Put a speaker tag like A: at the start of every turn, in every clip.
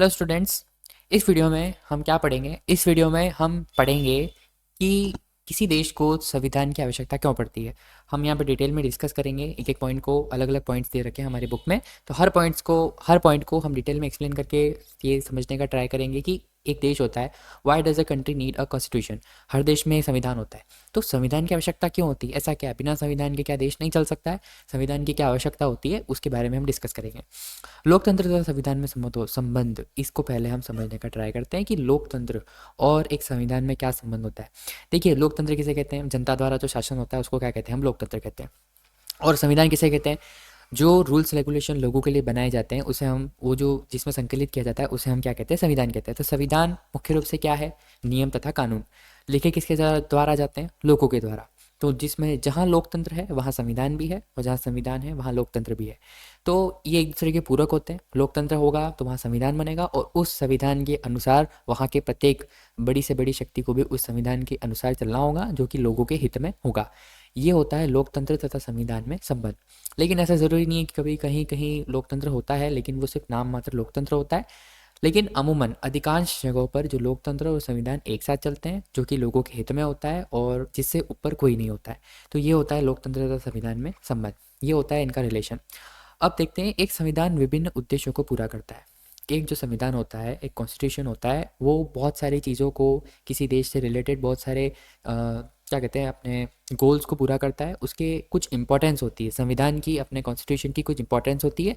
A: Hello students. इस video में हम क्या पढ़ेंगे? इस वीडियो में हम पढ़ेंगे कि किसी देश को संविधान की आवश्यकता क्यों पड़ती है। हम यहाँ पे डिटेल में डिस्कस करेंगे। एक एक पॉइंट को अलग अलग पॉइंट्स दे रखे हैं हमारी बुक में, तो हर पॉइंट को हम डिटेल में एक्सप्लेन करके ये समझने का ट्राई करेंगे कि एक देश होता है, why does a country need a constitution. हर देश में संविधान होता है, तो संविधान की आवश्यकता क्यों होती है? ऐसा क्या है, बिना संविधान के क्या देश नहीं चल सकता है? संविधान की क्या आवश्यकता होती है उसके बारे में हम डिस्कस करेंगे। लोकतंत्र तथा संविधान में संबंध, इसको पहले हम समझने का ट्राई करते हैं कि लोकतंत्र और एक संविधान में क्या संबंध होता है। देखिए, लोकतंत्र किसे कहते हैं? जनता द्वारा जो शासन होता है उसको क्या कहते हैं? हम लोकतंत्र कहते हैं। और संविधान किसे कहते हैं? जो रूल्स रेगुलेशन लोगों के लिए बनाए जाते हैं उसे हम, वो जो जिसमें संकलित किया जाता है उसे हम क्या कहते हैं? संविधान कहते हैं। तो संविधान मुख्य रूप से क्या है? नियम तथा कानून लिखे किसके द्वारा जाते हैं? लोगों के द्वारा। तो जिसमें जहाँ लोकतंत्र है वहाँ संविधान भी है, और जहाँ संविधान है वहाँ लोकतंत्र भी है। तो ये एक दूसरे के पूरक होते हैं। लोकतंत्र होगा तो वहाँ संविधान बनेगा, और उस संविधान के अनुसार वहाँ के प्रत्येक बड़ी से बड़ी शक्ति को भी उस संविधान के अनुसार चलना होगा, जो कि लोगों के हित में होगा। ये होता है लोकतंत्र तथा संविधान में संबंध। लेकिन ऐसा ज़रूरी नहीं है कि कभी कहीं कहीं लोकतंत्र होता है, लेकिन वो सिर्फ नाम मात्र लोकतंत्र होता है। लेकिन अमूमन अधिकांश जगहों पर जो लोकतंत्र और संविधान एक साथ चलते हैं, जो कि लोगों के हित में होता है और जिससे ऊपर कोई नहीं होता है। तो ये होता है लोकतंत्र तथा संविधान में संबंध। ये होता है इनका रिलेशन। अब देखते हैं, एक संविधान विभिन्न उद्देश्यों को पूरा करता है। एक जो संविधान होता है, एक कॉन्स्टिट्यूशन होता है, वो बहुत सारी चीज़ों को, किसी देश से रिलेटेड बहुत सारे क्या कहते हैं, अपने गोल्स को पूरा करता है। उसके कुछ इंपॉर्टेंस होती है, संविधान की, अपने कॉन्स्टिट्यूशन की कुछ इंपॉर्टेंस होती है।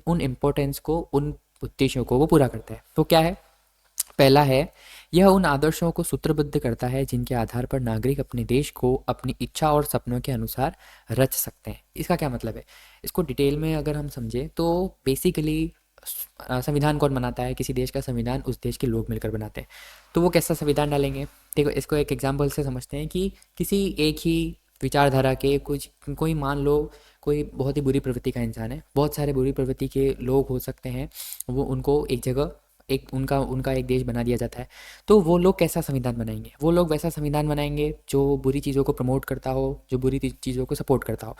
A: उन इम्पोर्टेंस को, उन उद्देश्यों को वो पूरा करता है। तो क्या है? पहला है, यह उन आदर्शों को सूत्रबद्ध करता है जिनके आधार पर नागरिक अपने देश को अपनी इच्छा और सपनों के अनुसार रच सकते हैं। इसका क्या मतलब है? इसको डिटेल में अगर हम समझें तो बेसिकली संविधान कौन बनाता है? किसी देश का संविधान उस देश के लोग मिलकर बनाते हैं। तो वो कैसा संविधान डालेंगे? देखो, इसको एक एग्जाम्पल से समझते हैं कि किसी एक ही विचारधारा के कुछ, कोई मान लो कोई बहुत ही बुरी प्रवृत्ति का इंसान है, बहुत सारे बुरी प्रवृत्ति के लोग हो सकते हैं, वो उनको एक जगह, एक उनका उनका एक देश बना दिया जाता है। तो वो लोग कैसा संविधान बनाएंगे? वो लोग वैसा संविधान बनाएंगे जो बुरी चीज़ों को प्रमोट करता हो, जो बुरी चीज़ों को सपोर्ट करता हो।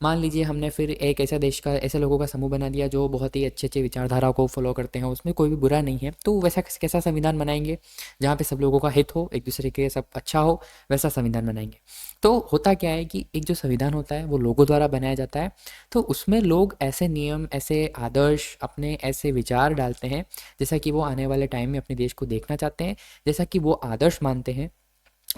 A: मान लीजिए हमने फिर एक ऐसा देश का, ऐसे लोगों का समूह बना दिया जो बहुत ही अच्छे अच्छे विचारधारा को फॉलो करते हैं, उसमें कोई भी बुरा नहीं है, तो वैसा कैसा संविधान बनाएंगे? जहाँ पे सब लोगों का हित हो, एक दूसरे के सब अच्छा हो, वैसा संविधान बनाएंगे। तो होता क्या है कि एक जो संविधान होता है वो लोगों द्वारा बनाया जाता है। तो उसमें लोग ऐसे नियम, ऐसे आदर्श, अपने ऐसे विचार डालते हैं जैसा कि वो आने वाले टाइम में अपने देश को देखना चाहते हैं, जैसा कि वो आदर्श मानते हैं,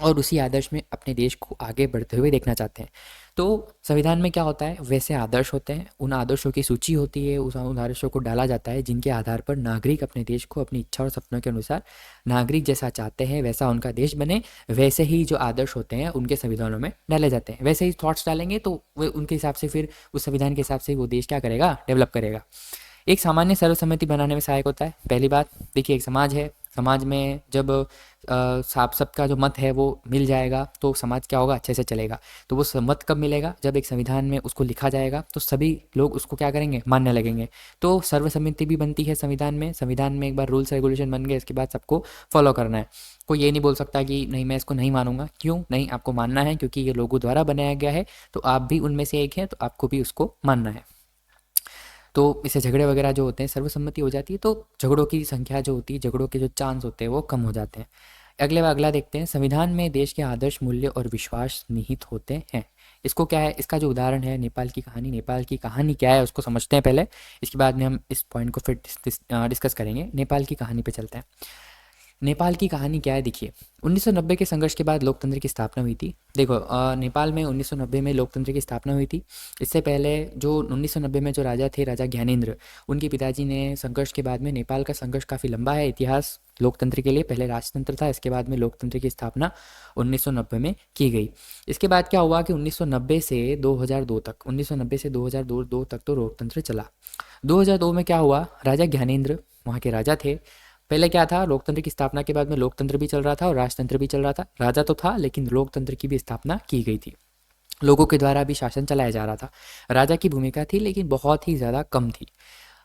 A: और उसी आदर्श में अपने देश को आगे बढ़ते हुए देखना चाहते हैं। तो संविधान में क्या होता है? वैसे आदर्श होते हैं, उन आदर्शों की सूची होती है, उन आदर्शों को डाला जाता है जिनके आधार पर नागरिक अपने देश को अपनी इच्छा और सपनों के अनुसार, नागरिक जैसा चाहते हैं वैसा उनका देश बने। वैसे ही जो आदर्श होते हैं उनके संविधानों में डाले जाते हैं। वैसे ही थॉट्स डालेंगे तो वे उनके हिसाब से, फिर उस संविधान के हिसाब से वो देश क्या करेगा? डेवलप करेगा। एक सामान्य सर्वसम्मति बनाने में सहायक होता है। पहली बात, देखिए, एक समाज है, समाज में जब साफ सबका जो मत है वो मिल जाएगा तो समाज क्या होगा? अच्छे से चलेगा। तो वो मत कब मिलेगा? जब एक संविधान में उसको लिखा जाएगा तो सभी लोग उसको क्या करेंगे? मानने लगेंगे। तो सर्वसम्मति भी बनती है संविधान में। संविधान में एक बार रूल्स रेगुलेशन बन गए, इसके बाद सबको फॉलो करना है। कोई ये नहीं बोल सकता कि नहीं, मैं इसको नहीं मानूंगा। क्यों नहीं? आपको मानना है, क्योंकि ये लोगों द्वारा बनाया गया है, तो आप भी उनमें से एक हैं, तो आपको भी उसको मानना है। तो इससे झगड़े वगैरह जो होते हैं, सर्वसम्मति हो जाती है, तो झगड़ों की संख्या जो होती है, झगड़ों के जो चांस होते हैं वो कम हो जाते हैं। अगला देखते हैं, संविधान में देश के आदर्श, मूल्य और विश्वास निहित होते हैं। इसको क्या है? इसका जो उदाहरण है नेपाल की कहानी। नेपाल की कहानी क्या है उसको समझते हैं पहले, इसके बाद में हम इस पॉइंट को फिर डिस्कस करेंगे। नेपाल की कहानी पे चलते हैं। नेपाल की कहानी क्या है? देखिए, 1990 के संघर्ष के बाद लोकतंत्र की स्थापना हुई थी। देखो, नेपाल में 1990 में लोकतंत्र की स्थापना हुई थी। इससे पहले जो 1990 में जो राजा थे, राजा ज्ञानेंद्र, उनके पिताजी ने संघर्ष के बाद में, नेपाल का संघर्ष काफ़ी लंबा है इतिहास लोकतंत्र के लिए। पहले राजतंत्र था, इसके बाद में लोकतंत्र की स्थापना 1990 में की गई। इसके बाद क्या हुआ कि 1990 से 2002 तक, 1990 से 2002 तक तो लोकतंत्र चला। 2002 में क्या हुआ? राजा ज्ञानेंद्र वहाँ के राजा थे। पहले क्या था? लोकतंत्र की स्थापना के बाद में लोकतंत्र भी चल रहा था और राजतंत्र भी चल रहा था। राजा तो था, लेकिन लोकतंत्र की भी स्थापना की गई थी। लोगों के द्वारा भी शासन चलाया जा रहा था। राजा की भूमिका थी, लेकिन बहुत ही ज़्यादा कम थी।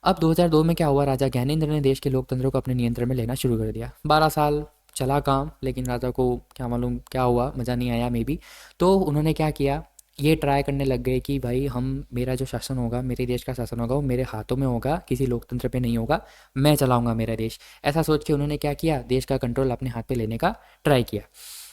A: अब 2002 में क्या हुआ? राजा ज्ञानेंद्र ने देश के लोकतंत्र को अपने नियंत्रण में लेना शुरू कर दिया। 12 साल चला काम, लेकिन राजा को क्या मालूम क्या हुआ, मज़ा नहीं आया मे बी। तो उन्होंने क्या किया? ये ट्राई करने लग गए कि भाई हम मेरा जो शासन होगा, मेरे देश का शासन होगा, वो मेरे हाथों में होगा, किसी लोकतंत्र पे नहीं होगा, मैं चलाऊंगा मेरा देश। ऐसा सोच के उन्होंने क्या किया, देश का कंट्रोल अपने हाथ पे लेने का ट्राई किया।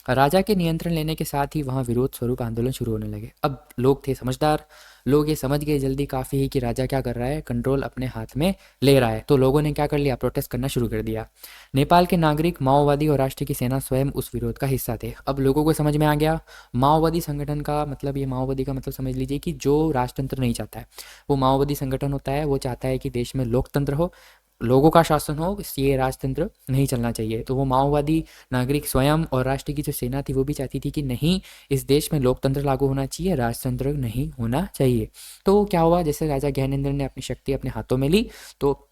A: राजा के नियंत्रण लेने के साथ ही वहाँ विरोध स्वरूप आंदोलन शुरू होने लगे। अब लोग थे समझदार, लोग ये समझ गए जल्दी काफ़ी ही कि राजा क्या कर रहा है, कंट्रोल अपने हाथ में ले रहा है। तो लोगों ने क्या कर लिया, प्रोटेस्ट करना शुरू कर दिया। नेपाल के नागरिक, माओवादी और राष्ट्र की सेना स्वयं उस विरोध का हिस्सा थे। अब लोगों को समझ में आ गया, माओवादी संगठन का मतलब, ये माओवादी का मतलब समझ लीजिए कि जो राजतंत्र नहीं चाहता है, वो माओवादी संगठन होता है। वो चाहता है कि देश में लोकतंत्र हो, लोगों का शासन हो, ये राजतंत्र नहीं चलना चाहिए। तो वो माओवादी नागरिक स्वयं और राष्ट्र की जो सेना थी वो भी चाहती थी कि नहीं, इस देश में लोकतंत्र लागू होना चाहिए, राजतंत्र नहीं होना चाहिए। तो क्या हुआ, जैसे राजा ज्ञानेंद्र ने अपनी शक्ति अपने हाथों में ली, तो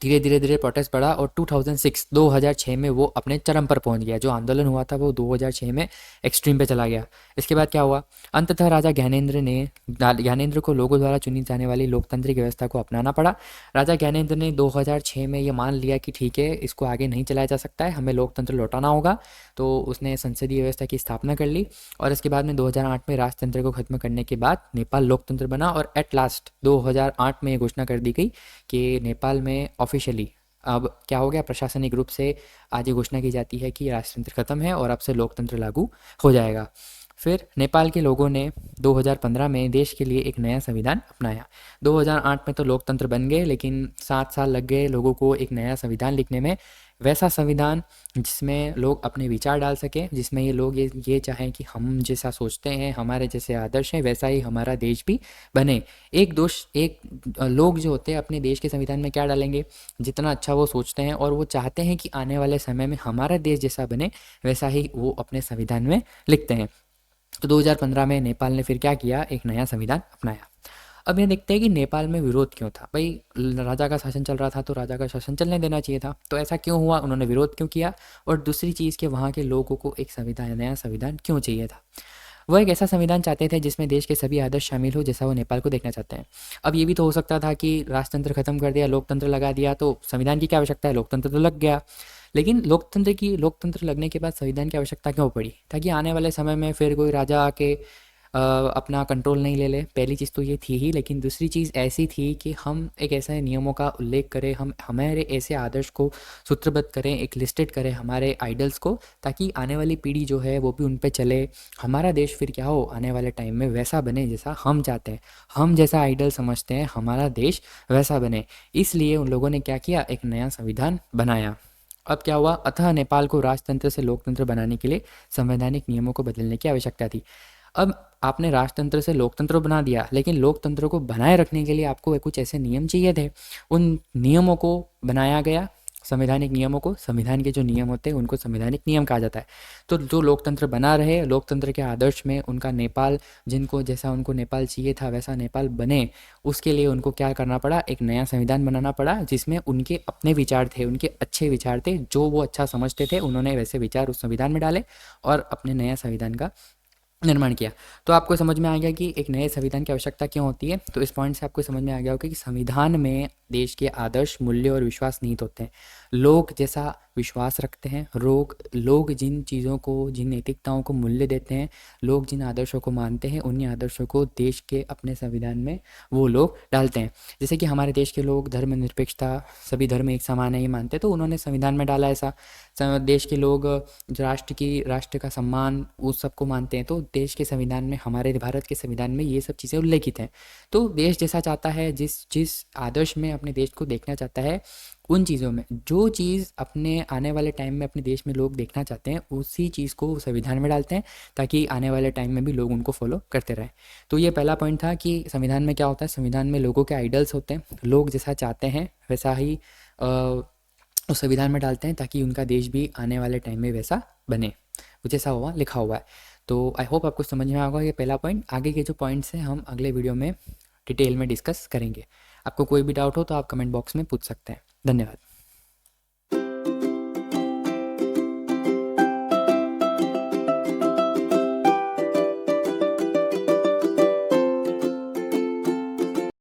A: धीरे धीरे धीरे प्रोटेस्ट बढ़ा और 2006 में वो अपने चरम पर पहुंच गया। जो आंदोलन हुआ था वो 2006 में एक्सट्रीम पे चला गया। इसके बाद क्या हुआ, अंततः राजा ज्ञानेंद्र को लोगों द्वारा चुनी जाने वाली लोकतांत्रिक व्यवस्था को अपनाना पड़ा। राजा ज्ञानेंद्र ने 2006 में ये मान लिया कि ठीक है, इसको आगे नहीं चलाया जा सकता है, हमें लोकतंत्र लौटाना होगा। तो उसने संसदीय व्यवस्था की स्थापना कर ली और इसके बाद में 2008 में राजतंत्र को खत्म करने के बाद नेपाल लोकतंत्र बना। और एट लास्ट 2008 में ये घोषणा कर दी गई कि नेपाल में ऑफिशियली अब क्या हो गया, प्रशासनिक रूप से आज ये घोषणा की जाती है कि राजतंत्र खत्म है और अब से लोकतंत्र लागू हो जाएगा। फिर नेपाल के लोगों ने 2015 में देश के लिए एक नया संविधान अपनाया। 2008 में तो लोकतंत्र बन गए, लेकिन 7 साल लग गए लोगों को एक नया संविधान लिखने में। वैसा संविधान जिसमें लोग अपने विचार डाल सकें, जिसमें ये लोग ये चाहें कि हम जैसा सोचते हैं, हमारे जैसे आदर्श हैं, वैसा ही हमारा देश भी बने। लोग जो होते हैं अपने देश के संविधान में क्या डालेंगे, जितना अच्छा वो सोचते हैं और वो चाहते हैं कि आने वाले समय में हमारा देश जैसा बने, वैसा ही वो अपने संविधान में लिखते हैं। तो 2015 में नेपाल ने फिर क्या किया, एक नया संविधान अपनाया। अब ये देखते हैं कि नेपाल में विरोध क्यों था। भाई राजा का शासन चल रहा था तो राजा का शासन चलने देना चाहिए था, तो ऐसा क्यों हुआ, उन्होंने विरोध क्यों किया। और दूसरी चीज़ कि वहाँ के लोगों को एक नया संविधान क्यों चाहिए था। वो एक ऐसा संविधान चाहते थे जिसमें देश के सभी आदर्श शामिल हो, जैसा वो नेपाल को देखना चाहते हैं। अब ये भी तो हो सकता था कि राजतंत्र खत्म कर दिया, लोकतंत्र लगा दिया, तो संविधान की क्या आवश्यकता है, लोकतंत्र तो लग गया। लेकिन लोकतंत्र लगने के बाद संविधान की आवश्यकता क्यों पड़ी, ताकि आने वाले समय में फिर कोई राजा आके अपना कंट्रोल नहीं ले ले। पहली चीज़ तो ये थी ही, लेकिन दूसरी चीज़ ऐसी थी कि हम एक ऐसे नियमों का उल्लेख करें, हम हमारे ऐसे आदर्श को सूत्रबद्ध करें, एक लिस्टेड करें हमारे आइडल्स को, ताकि आने वाली पीढ़ी जो है वो भी उन पे चले। हमारा देश फिर क्या हो, आने वाले टाइम में वैसा बने जैसा हम चाहते हैं, हम जैसा आइडल समझते हैं, हमारा देश वैसा बने। इसलिए उन लोगों ने क्या किया, एक नया संविधान बनाया। अब क्या हुआ, अतः नेपाल को राजतंत्र से लोकतंत्र बनाने के लिए संवैधानिक नियमों को बदलने की आवश्यकता थी। अब आपने राजतंत्र से लोकतंत्र बना दिया, लेकिन लोकतंत्र को बनाए रखने के लिए आपको कुछ ऐसे नियम चाहिए थे। उन नियमों को बनाया गया, संवैधानिक नियमों को। संविधान के जो नियम होते हैं उनको संवैधानिक नियम कहा जाता है। तो जो लोकतंत्र बना रहे, लोकतंत्र के आदर्श में उनका नेपाल, जिनको जैसा उनको नेपाल चाहिए था वैसा नेपाल बने, उसके लिए उनको क्या करना पड़ा, एक नया संविधान बनाना पड़ा, जिसमें उनके अपने विचार थे, उनके अच्छे विचार थे, जो वो अच्छा समझते थे, उन्होंने वैसे विचार उस संविधान में डाले और अपने नया संविधान का निर्माण किया। तो आपको समझ में आ गया कि एक नए संविधान की आवश्यकता क्यों होती है। तो इस पॉइंट से आपको समझ में आ गया होगा कि संविधान में देश के आदर्श, मूल्य और विश्वास निहित होते हैं। लोग जैसा विश्वास रखते हैं, लोग जिन चीज़ों को, जिन नैतिकताओं को मूल्य देते हैं, लोग जिन आदर्शों को मानते हैं, उन्हीं आदर्शों को देश के अपने संविधान में वो लोग डालते हैं। जैसे कि हमारे देश के लोग धर्मनिरपेक्षता, सभी धर्म एक समान है ये मानते हैं, तो उन्होंने संविधान में डाला ऐसा। देश के लोग राष्ट्र का सम्मान, उस सबको मानते हैं, तो देश के संविधान में, हमारे भारत के संविधान में ये सब चीज़ें उल्लेखित हैं। तो देश जैसा चाहता है, जिस आदर्श में अपने देश को देखना चाहता है, उन चीज़ों में जो चीज़ अपने आने वाले टाइम में अपने देश में लोग देखना चाहते हैं, उसी चीज़ को संविधान में डालते हैं, ताकि आने वाले टाइम में भी लोग उनको फॉलो करते रहें। तो ये पहला पॉइंट था कि संविधान में क्या होता है, संविधान में लोगों के आइडल्स होते हैं, लोग जैसा चाहते हैं वैसा ही उस संविधान में डालते हैं, ताकि उनका देश भी आने वाले टाइम में वैसा बने, वो जैसा हुआ लिखा हुआ है। तो आई होप आपको समझ में आएगा ये पहला पॉइंट। आगे के जो पॉइंट्स हैं हम अगले वीडियो में डिटेल में डिस्कस करेंगे। आपको कोई भी डाउट हो तो आप कमेंट बॉक्स में पूछ सकते हैं। धन्यवाद।